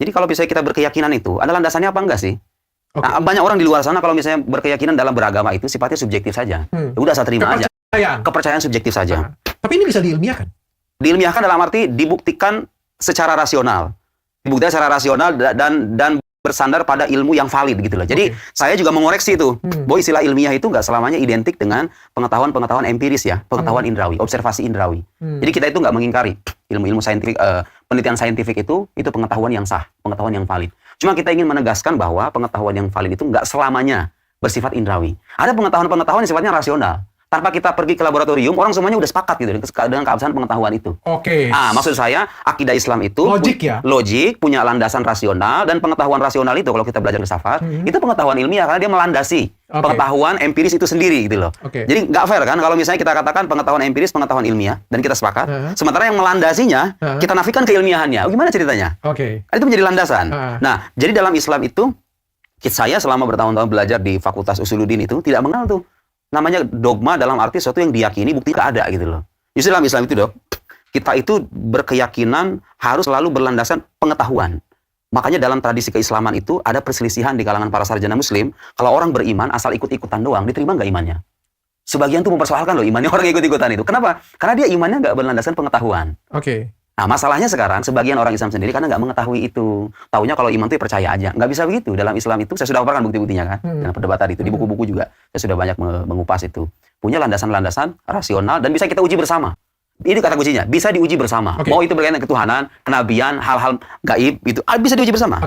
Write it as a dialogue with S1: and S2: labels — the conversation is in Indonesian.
S1: Jadi kalau misalnya kita berkeyakinan itu, ada landasannya apa enggak sih?
S2: Oke.
S1: Nah, banyak orang di luar sana kalau misalnya berkeyakinan dalam beragama itu sifatnya subjektif saja. Ya udah saya terima aja. Kepercayaan subjektif saja.
S2: Tapi ini bisa diilmiahkan?
S1: Diilmiahkan dalam arti dibuktikan secara rasional. Dibuktikan secara rasional dan bersandar pada ilmu yang valid gitu loh. Jadi saya juga mengoreksi itu. Bahwa istilah ilmiah itu nggak selamanya identik dengan pengetahuan empiris ya, pengetahuan indrawi, observasi indrawi. Jadi kita itu nggak mengingkari ilmu-ilmu saintifik, penelitian saintifik itu pengetahuan yang sah, pengetahuan yang valid. Cuma kita ingin menegaskan bahwa pengetahuan yang valid itu nggak selamanya bersifat indrawi. Ada pengetahuan-pengetahuan yang sifatnya rasional. Tanpa kita pergi ke laboratorium, orang semuanya udah sepakat gitu dengan keabsahan pengetahuan itu.
S2: Oke.
S1: Maksud saya, akidah Islam itu
S2: logik ya?
S1: Logik, punya landasan rasional, dan pengetahuan rasional itu kalau kita belajar filsafat, itu pengetahuan ilmiah karena dia melandasi pengetahuan empiris itu sendiri gitu loh. Jadi nggak fair kan kalau misalnya kita katakan pengetahuan empiris, pengetahuan ilmiah, dan kita sepakat, sementara yang melandasinya kita nafikan keilmiahannya. Gimana ceritanya? Itu menjadi landasan. Nah, jadi dalam Islam itu, saya selama bertahun-tahun belajar di Fakultas Usuluddin itu tidak mengenal tuh namanya dogma dalam arti sesuatu yang diyakini bukti nggak ada gitu loh. Justru dalam Islam itu dok, kita itu berkeyakinan harus selalu berlandasan pengetahuan. Makanya dalam tradisi keislaman itu ada perselisihan di kalangan para sarjana muslim. Kalau orang beriman asal ikut-ikutan doang, diterima nggak imannya? Sebagian tuh mempersoalkan loh imannya orang ikut-ikutan itu. Kenapa? Karena dia imannya nggak berlandasan pengetahuan. Nah, masalahnya sekarang, sebagian orang Islam sendiri karena nggak mengetahui itu. Taunya kalau iman itu ya percaya aja. Nggak bisa begitu. Dalam Islam itu, saya sudah paparkan bukti-buktinya kan. Dalam perdebatan itu. Di buku-buku juga, saya sudah banyak mengupas itu. Punya landasan-landasan rasional dan bisa kita uji bersama. Ini kata kuncinya, bisa diuji bersama. Mau itu berkaitan ketuhanan, kenabian, hal-hal gaib, itu bisa diuji bersama.